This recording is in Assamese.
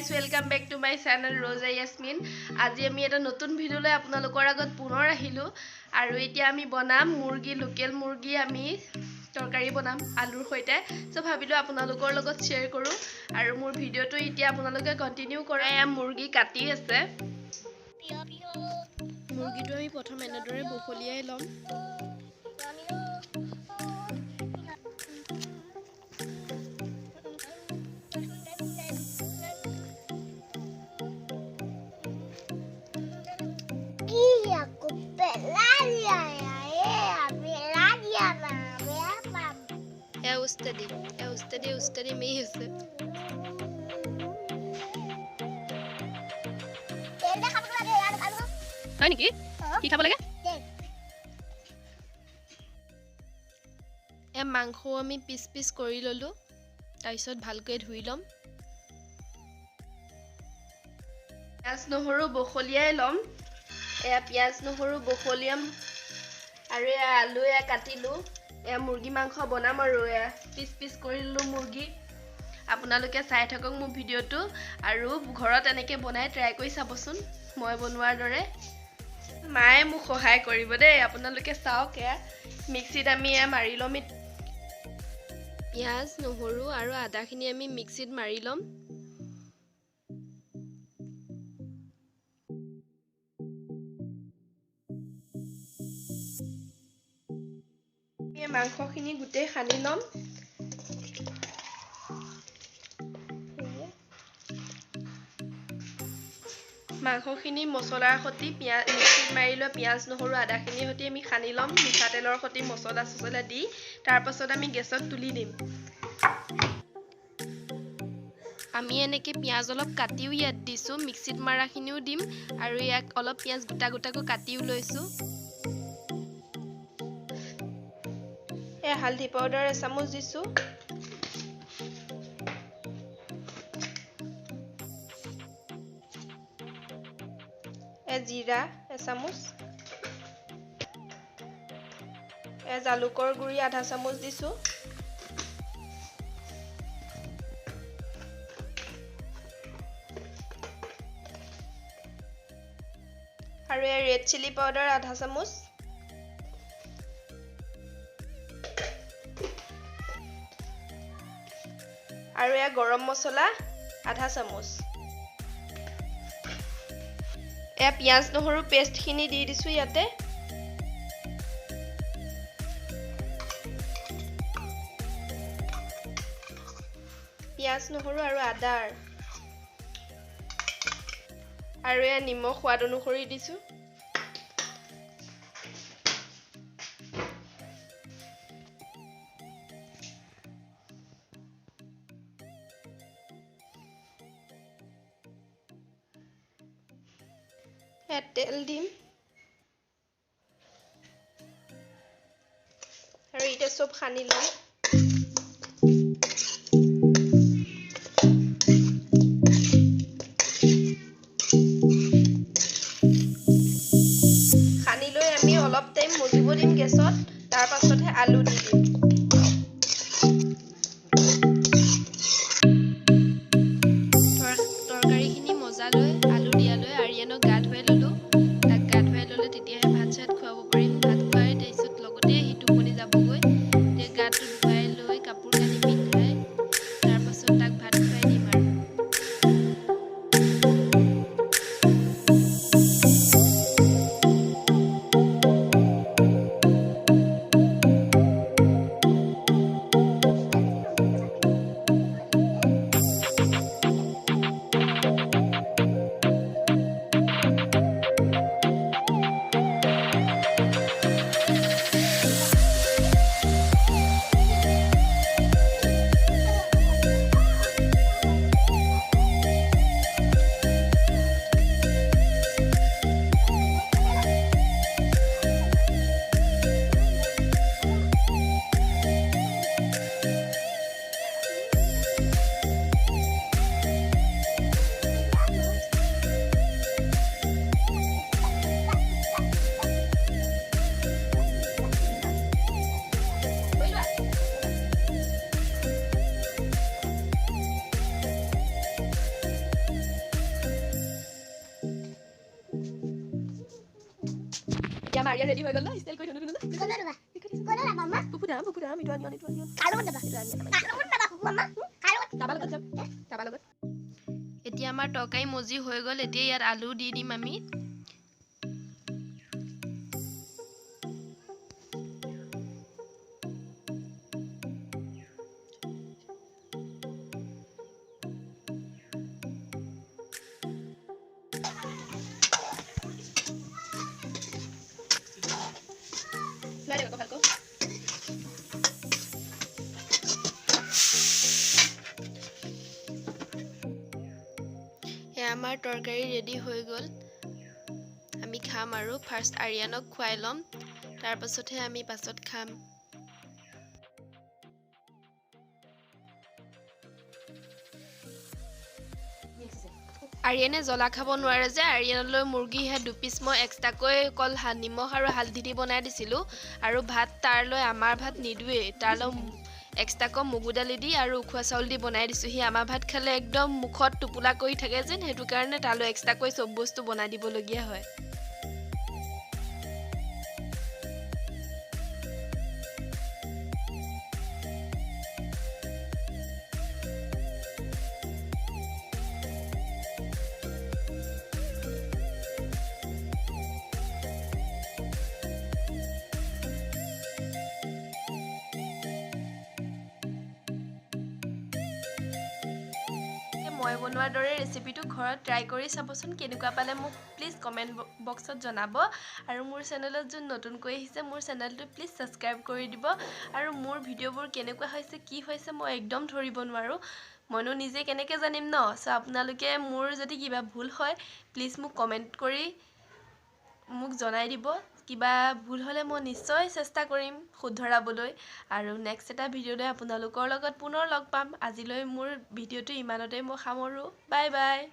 guys, welcome back to my channel Rosa Yasmin. আজি আমি এটা নতুন ভিডিও লৈ আপোনালোকৰ আগত পুনৰ আহিলো আৰু এতিয়া আমি বনাম মুৰ্গী লোকেল মুৰ্গী আমি তৰকাৰী বনাম আলুৰ সৈতে সো ভাবিলো আপোনালোকৰ লগত শেয়াৰ কৰো আৰু মোৰ ভিডিওটো এতিয়া আপোনালোকে কন্টিনিউ কৰে মুৰ্গী কাটি আছে মুৰ্গীটো আমি প্ৰথম এনেদৰে বখলিয়াই লম Ustadi me use. Ani ki? Ki khaba lage? E mangkho ami piece kori lolu. Taisot bhalkoi dhui lom. Piyaz nohoru bokholiyai lom. E piyaz nohoru bokholiam. Aru e alu e katilu. মুৰ্গী মাংস বনাম আৰু পিচ কৰিলো মুৰ্গী আপোনালোকে চাই থাকক মোৰ ভিডিওটো আৰু ঘৰত এনেকে বনাই ট্ৰাই কৰি চাবচোন মই বনোৱাৰ দৰে মায়ে মোক সহায় কৰিব দেই আপোনালোকে চাওক মিক্সিত আমি মাৰি লম পিয়াজ নহৰু আৰু আদাখিনি আমি মিক্সিত মাৰি লম মাংসখিনি গুটে খানি লম মাংসখিনি মছলাৰ সতি পিয়াজ মিক্সিত মাৰিলো পিয়াজ নহৰু আদাখিনি সতি আমি খানি লম মিঠা তেলৰ সতি মছলা সছলা দি তাৰ পাছত আমি গেছত তুলি দিম আমি এনেকে পিয়াজ অলপ কাটিও ইয়াত দিছো মিক্সিত মাৰাখিনিও দিম আৰু ইয়াক অলপ পিয়াজ গুটা গুটাকৈ কাটিও লৈছো হালধি পাউডাৰ এচামুচ দিছো জিৰা এচামুচ জালুকৰ গুৰি আধা চামুচ দিছো আৰু ৰেড চিলি পাউডাৰ আধা চামুচ আৰু গৰম মছলা আধা চামুচ পিয়াজ নহৰু পেষ্ট খিনি দি দিছো ইয়াতে পিয়াজ নহৰু আৰু আদাৰ আৰু নিমখ সোৱাদ অনুসৰি দিছো তেল দিম আৰু এটা সব খানি লম খানি লৈ আমি অলপ টাইম মজিব দিম গেছত তাৰ পাছতহে আলু দি দিম তৰকাৰীখিনি মজা লৈ আলু দিয়া লৈ আৰিয়ানক গা ধুৱাই ললো তাক গা ধুৱাই ললে তেতিয়াহে ভাত চাত খুৱাব পাৰিম ভাত খুৱাই তাৰপিছত লগতে সি টোপনি যাবগৈ তেতিয়া গাটো ধুৱাই লৈ কাপোৰ কানি পিন্ধাই তাৰ পাছত তাক ভাত খুৱাই দিম আৰু এতিয়া আমাৰ আৰিয়া ৰেডি হৈ গ'ল ন ষ্টাইল কৰি ধুনু পুপু দাম ইটো আনিয়ন দাবা লগত যাম দাবা লগত এতিয়া আমাৰ তৰকাৰী মজি হৈ গ'ল এতিয়া ইয়াত আলু দি দিম আমি Lari ko kalko. আমাৰ তৰকাৰী ৰেডি হৈ গ'ল আমি খাম আৰু ফাৰ্স্ট আৰিয়ানক খুৱাই লম তাৰ পাছতহে আমি পাছত খাম আৰিয়ানে জ্বলা খাব নোৱাৰে যে আৰিয়ানলৈ মুৰ্গী হে 2 পিস মই এক্সট্ৰাকৈ কল নিমখ আৰু হালধি দি বনাই দিছিলো আৰু ভাত তাৰলৈ আমাৰ ভাত নিদুৱে তাৰলৈ এক্সট্ৰাকৈ মুগু দালি দি আৰু উখোৱা চাউল দি বনাই দিছো হি আমাৰ ভাত খালে একদম মুখত টুপুলা কৰি থাকে যেন হেতু কাৰণে তাৰলৈ এক্সট্ৰাকৈ সব বস্তু বনাই দিব লগিয়া হয় মই বনোৱাৰ দৰে ৰেচিপিটো ঘৰত ট্ৰাই কৰি চাবচোন কেনেকুৱা পালে মোক প্লিজ কমেন্ট বক্সত জনাব আৰু মোৰ চেনেলত যোন নতুনকৈ আহিছে মোৰ চেনেলটো প্লিজ সাবস্ক্ৰাইব কৰি দিব আৰু মোৰ ভিডিঅ'বোৰ কেনেকুৱা হৈছে কি হৈছে মই একদম ধৰিব নোৱাৰো মইনো নিজে কেনেকৈ জানিম ন সো আপোনালোকে মোৰ যদি কিবা ভুল হয় প্লিজ মোক কমেন্ট কৰি মোক জনাই দিব কিবা ভুল হলে মই নিশ্চয় চেষ্টা কৰিম শুধৰাবলৈ আৰু নেক্সট এটা ভিডিঅ'লৈ আপোনালোকৰ লগত পুনৰ লগ পাম আজিলৈ মোৰ ভিডিঅ'টো ইমানতে মই সামৰো বাই বাই